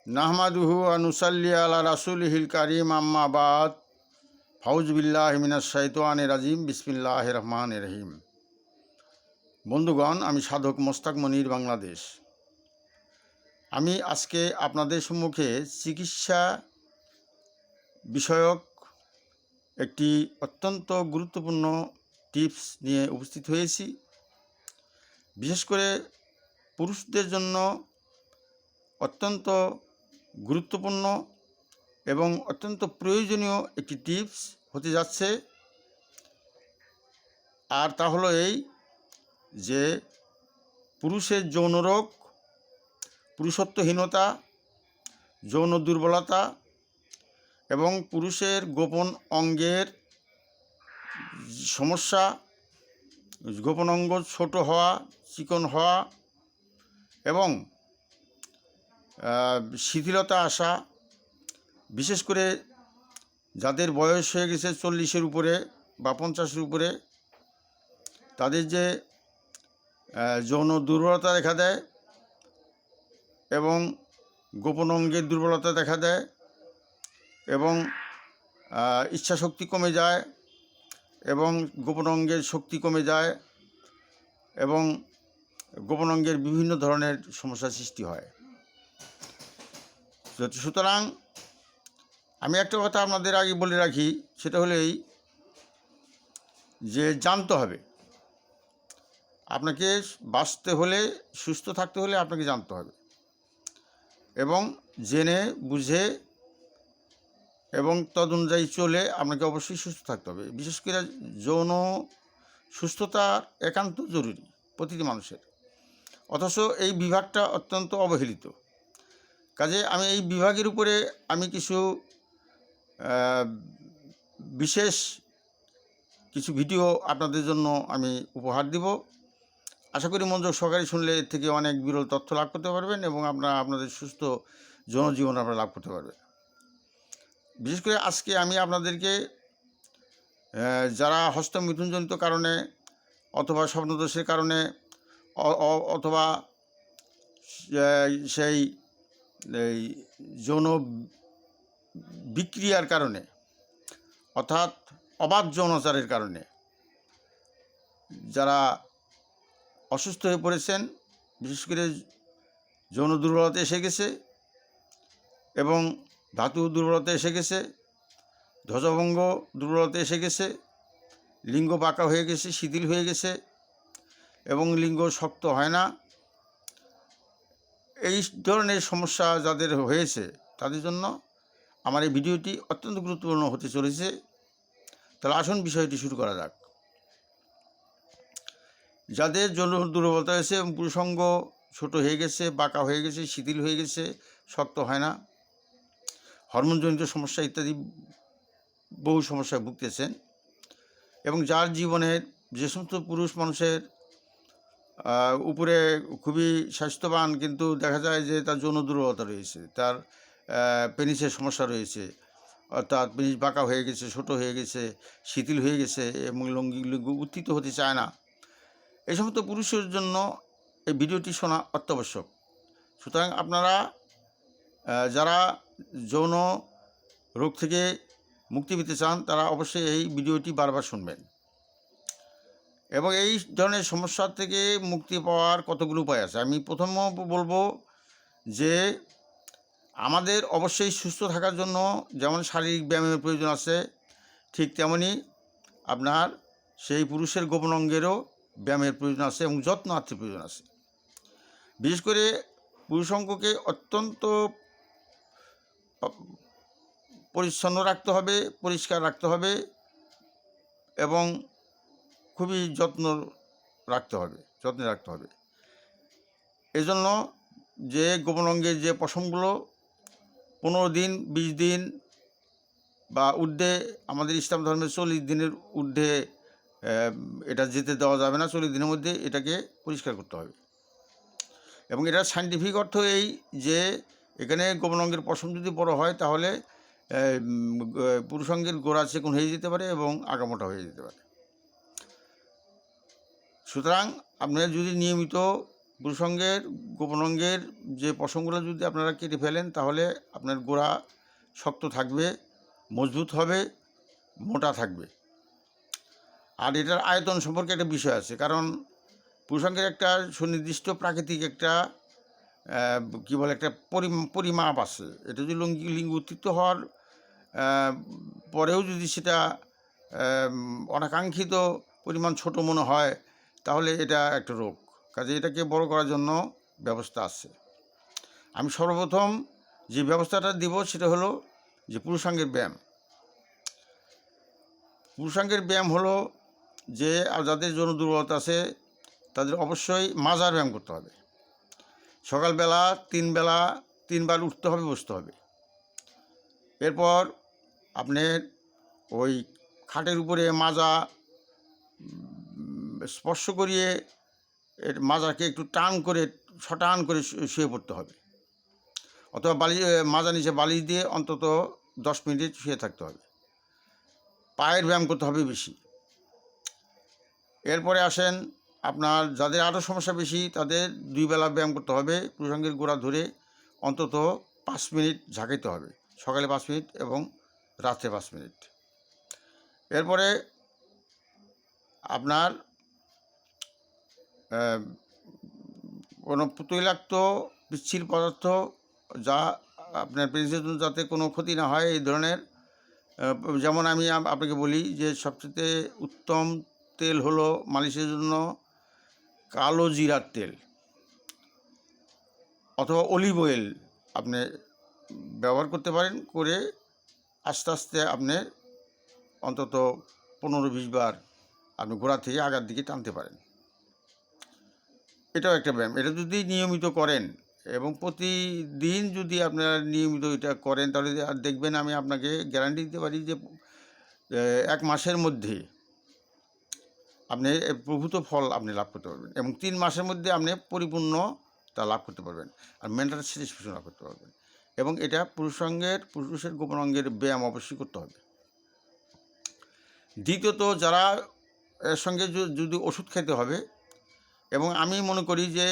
নাহমাদুহু ওয়া নুসাল্লি আলা রাসূলিহিল কারীম আম্মা বাদ ফাউযু বিল্লাহি মিনাশ শাইতানির রাজিম বিসমিল্লাহির রহমানির রহিম। বন্ধুগণ, আমি সাধক মোস্তাক মনির, বাংলাদেশ। আমি আজকে আপনাদের সম্মুখে চিকিৎসা বিষয়ক একটি অত্যন্ত গুরুত্বপূর্ণ টিপস নিয়ে উপস্থিত হয়েছি। বিশেষ করে পুরুষদের জন্য অত্যন্ত গুরুত্বপূর্ণ এবং অত্যন্ত প্রয়োজনীয় একটি টিপস হতে যাচ্ছে। আর তা হলো এই যে পুরুষের যৌন রোগ, পুরুষত্বহীনতা, যৌন দুর্বলতা এবং পুরুষের গোপন অঙ্গের সমস্যা, গোপন অঙ্গ ছোট হওয়া, চিকন হওয়া এবং শিথিলতা আসা, বিশেষ করে যাদের বয়স হয়ে গেছে 40-এর উপরে বা 50-এর উপরে, তাদের যে যৌন দুর্বলতা দেখা দেয় এবং গোপন অঙ্গের দুর্বলতা দেখা দেয় এবং ইচ্ছাশক্তি কমে যায় এবং গোপন অঙ্গের শক্তি কমে যায় এবং গোপন অঙ্গের বিভিন্ন ধরনের সমস্যার সৃষ্টি হয়। সুতরাং আমি একটা কথা আপনাদের আগে বলে রাখি, সেটা হলো এই যে জানতে হবে, আপনাকে বাঁচতে হলে, সুস্থ থাকতে হলে আপনাকে জানতে হবে এবং জেনে বুঝে এবং তদ অনুযায়ী চলে আপনাকে অবশ্যই সুস্থ থাকতে হবে। বিশেষ করে যৌন সুস্থতা একান্ত জরুরি প্রতিটি মানুষের, অথচ এই বিভাগটা অত্যন্ত অবহেলিত। কাজে আমি এই বিভাগের উপরে আমি কিছু বিশেষ কিছু ভিডিও আপনাদের জন্য আমি উপহার দিব। আশা করি মনোযোগ সহকারে শুনলে এর থেকে অনেক বিরল তথ্য লাভ করতে পারবেন এবং আপনাদের সুস্থ জনজীবন আপনারা লাভ করতে পারবেন। বিশেষ করে আজকে আমি আপনাদেরকে যারা হস্তমিথুনজনিত কারণে অথবা স্বপ্নদোষের কারণে অথবা সেই যৌন বিক্রিয়ার কারণে অর্থাৎ অবাধ যৌনাচারের কারণে যারা অসুস্থ হয়ে পড়েছেন, বিশেষ করে যৌন দুর্বলতা এসে গেছে এবং ধাতু দুর্বলতা এসে গেছে, ধ্বজভঙ্গ দুর্বলতা এসে গেছে, লিঙ্গ বাঁকা হয়ে গেছে, শিথিল হয়ে গেছে এবং লিঙ্গ শক্ত হয় না, এই ধরনের সমস্যা যাদের হয়েছে তাদের জন্য আমার এই ভিডিওটি অত্যন্ত গুরুত্বপূর্ণ হতে চলেছে। তাহলে আসুন বিষয়টি শুরু করা যাক। যাদের যৌন দুর্বলতা হয়েছে এবং পুরুষাঙ্গ ছোট হয়ে গেছে, বাঁকা হয়ে গেছে, শিথিল হয়ে গেছে, শক্ত হয় না, হরমোনজনিত সমস্যা ইত্যাদি বহু সমস্যায় ভুগতেছেন এবং যার জীবনের যে সমস্ত পুরুষ মানুষের উপরে খুবই স্বাস্থ্যবান কিন্তু দেখা যায় যে তার যৌন দুর্বলতা রয়েছে, তার পেনিসের সমস্যা রয়েছে, অর্থাৎ পেনিস বাঁকা হয়ে গেছে, ছোটো হয়ে গেছে, শিথিল হয়ে গেছে এবং লিঙ্গ উত্থিত হতে চায় না, এই সমস্ত পুরুষের জন্য এই ভিডিওটি শোনা অত্যাবশ্যক। সুতরাং আপনারা যারা যৌন রোগ থেকে মুক্তি পেতে চান তারা অবশ্যই এই ভিডিওটি বারবার শুনবেন এবং এই ধরনের সমস্যা থেকে মুক্তি পাওয়ার কতগুলো উপায় আছে। আমি প্রথম বলবো যে আমাদের অবশ্যই সুস্থ থাকার জন্য যেমন শারীরিক ব্যায়ামের প্রয়োজন আছে, ঠিক তেমনি আপনার সেই পুরুষের গোপন অঙ্গেরও ব্যায়ামের প্রয়োজন আছে এবং যত্নার্থের প্রয়োজন আছে। বিশেষ করে পুরুষাঙ্গকে অত্যন্ত পরিচ্ছন্ন রাখতে হবে, পরিষ্কার রাখতে হবে এবং খুবই যত্নে রাখতে হবে। এজন্য যে গোপন অঙ্গের যে পশমগুলো 15 দিন, 20 দিন বা ঊর্ধ্বে, আমাদের ইসলাম ধর্মের 40 দিনের ঊর্ধ্বে এটা যেতে দেওয়া যাবে না। 40 দিনের মধ্যে এটাকে পরিষ্কার করতে হবে এবং এটার সায়েন্টিফিক অর্থ এই যে এখানে গোপন অঙ্গের পশম যদি বড় হয় তাহলে পুরুষাঙ্গের গোড়া চিকন হয়ে যেতে পারে এবং আগামোটা হয়ে যেতে পারে। সুতরাং আপনারা যদি নিয়মিত পুরুষাঙ্গের গোপন অঙ্গের যে পশমগুলো যদি আপনারা কেটে ফেলেন তাহলে আপনার গোড়া শক্ত থাকবে, মজবুত হবে, মোটা থাকবে। আর এটার আয়তন সম্পর্কে একটা বিষয় আছে, কারণ পুরুষাঙ্গের একটা সুনির্দিষ্ট প্রাকৃতিক একটা কী বলে একটা পরিমাপ আছে। এটা যদি লিঙ্গ উত্থিত হওয়ার পরেও যদি সেটা অনাকাঙ্ক্ষিত পরিমাণ ছোট মনে হয় তাহলে এটা একটা রোগ। কাজে এটাকে বড় করার জন্য ব্যবস্থা আছে। আমি সর্বপ্রথম যে ব্যবস্থাটা দিব সেটা হলো যে পুরুষাঙ্গের ব্যায়াম। পুরুষাঙ্গের ব্যায়াম হলো যে যাদের যৌন দুর্বলতা আছে তাদের অবশ্যই মাজার ব্যায়াম করতে হবে। সকালবেলা 3 বার উঠতে হবে, বসতে হবে। এরপর আপনার ওই খাটের উপরে মাজা স্পর্শ করিয়ে এর মাজাকে একটু টান করে শুয়ে পড়তে হবে, অথবা মাজা নিচে বালিশ দিয়ে অন্তত 10 মিনিট শুয়ে থাকতে হবে। পায়ের ব্যায়াম করতে হবে বেশি। এরপরে আসেন আপনার যাদের আরও সমস্যা বেশি তাদের 2 বেলা ব্যায়াম করতে হবে। পুরুষাঙ্গের গোড়া ধরে অন্তত 5 মিনিট ঝাঁকাইতে হবে, সকালে 5 মিনিট এবং রাত্রে 5 মিনিট। এরপরে আপনার কোনো তৈলাক্ত পিচ্ছিল পদার্থ যা আপনার পেনিসের জন্য যাতে কোনো ক্ষতি না হয় এই ধরনের, যেমন আমি আপনাকে বলি যে সবচেয়ে উত্তম তেল হলো মালিশের জন্য কালো জিরার তেল অথবা অলিভ অয়েল আপনি ব্যবহার করতে পারেন। করে আস্তে আস্তে আপনি অন্তত 15-20 বার আপনি গোড়া থেকে আগার দিকে টানতে পারেন। এটাও একটা ব্যায়াম। এটা যদি নিয়মিত করেন এবং প্রতিদিন যদি আপনারা নিয়মিত এটা করেন তাহলে দেখবেন, আমি আপনাকে গ্যারান্টি দিতে পারি যে 1 মাসের মধ্যে আপনি প্রভূত ফল আপনি লাভ করতে পারবেন এবং 3 মাসের মধ্যে আপনি পরিপূর্ণতা লাভ করতে পারবেন আর মেন্টাল স্যাটিসফ্যাকশন লাভ করতে পারবেন। এবং এটা পুরুষের গোপন অঙ্গের ব্যায়াম অবশ্যই করতে হবে। দ্বিতীয়ত, যারা এর সঙ্গে যদি ওষুধ খেতে হবে, এবং আমি মনে করি যে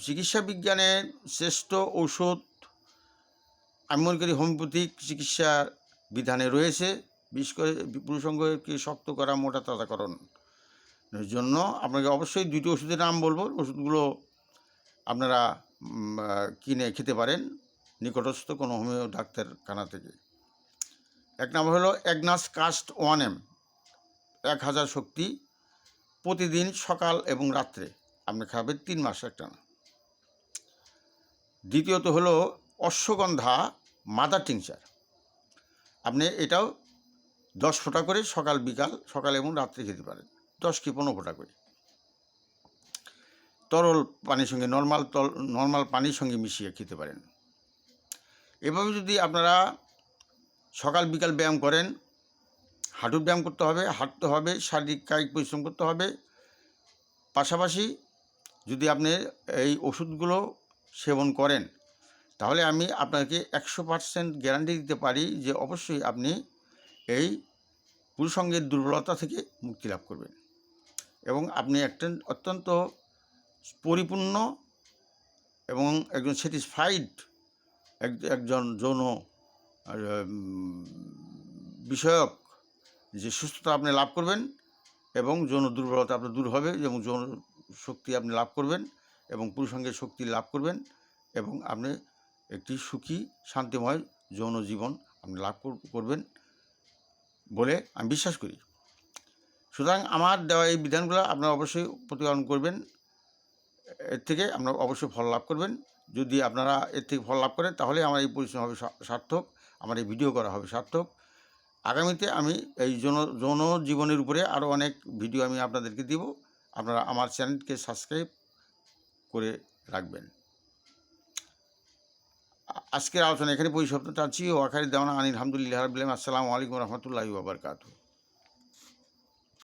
চিকিৎসা বিজ্ঞানের শ্রেষ্ঠ ঔষধ আমি মনে করি হোমিওপ্যাথিক চিকিৎসার বিধানে রয়েছে। বিশেষ করে পুরুষাঙ্গকে শক্ত করা, মোটা তাজাকরণের জন্য আপনাকে অবশ্যই 2টি ওষুধের নাম বলবো। ওষুধগুলো আপনারা কিনে খেতে পারেন নিকটস্থ কোনো হোমিও ডাক্তারখানা থেকে। 1 নম্বর হলো অ্যাগনাস কাস্ট 1M 1000 শক্তি, প্রতিদিন সকাল এবং রাত্রে আপনি খাবেন 3 মাস একটানা। দ্বিতীয়ত হলো অশ্বগন্ধা মাদার টিংচার, আপনি এটাও 10 ফোঁটা করে সকাল এবং রাত্রে খেতে পারেন, 10 কি 15 ফোঁটা করে তরল পানির সঙ্গে, নর্মাল পানির সঙ্গে মিশিয়ে খেতে পারেন। এভাবে যদি আপনারা সকাল বিকাল ব্যায়াম করেন, হাঁটুর ব্যায়াম করতে হবে, হাঁটতে হবে, শারীরিক কায়িক পরিশ্রম করতে হবে। পাশাপাশি যদি আপনি এই ওষুধগুলো সেবন করেন তাহলে আমি আপনাকে 100% গ্যারান্টি দিতে পারি যে অবশ্যই আপনি এই পুরুষাঙ্গের দুর্বলতা থেকে মুক্তি লাভ করবেন এবং আপনি অত্যন্ত পরিপূর্ণ এবং একজন স্যাটিসফাইড একজন যৌন বিষয়ক যে সুস্থতা আপনি লাভ করবেন এবং যৌন দুর্বলতা আপনার দূর হবে এবং যৌন শক্তি আপনি লাভ করবেন এবং পুরুষাঙ্গের শক্তি লাভ করবেন এবং আপনি একটি সুখী শান্তিময় যৌন জীবন আপনি লাভ করবেন বলে আমি বিশ্বাস করি। সুতরাং আমার দেওয়া এই বিধানগুলো আপনারা অবশ্যই প্রতিপালন করবেন, এর থেকে আপনারা অবশ্যই ফল লাভ করবেন। যদি আপনারা এর থেকে ফল লাভ করেন তাহলে আমার এই পরিশ্রম হবে সার্থক, আমার এই ভিডিও করা হবে সার্থক। আগামীতে আমি এই যৌন জীবনের উপরে আরও অনেক ভিডিও আমি আপনাদেরকে দিব। আপনারা আমার চ্যানেলকে সাবস্ক্রাইব করে রাখবেন। আজকের আলোচনা এখানে পরিসমাপ্ত টানছি। ও আখারি দেওয়ানা আলহামদুলিল্লাহ রাব্বিল আলামিন। আসসালামু আলাইকুম রহমতুল্লাহি ওয়া বারাকাতুহু।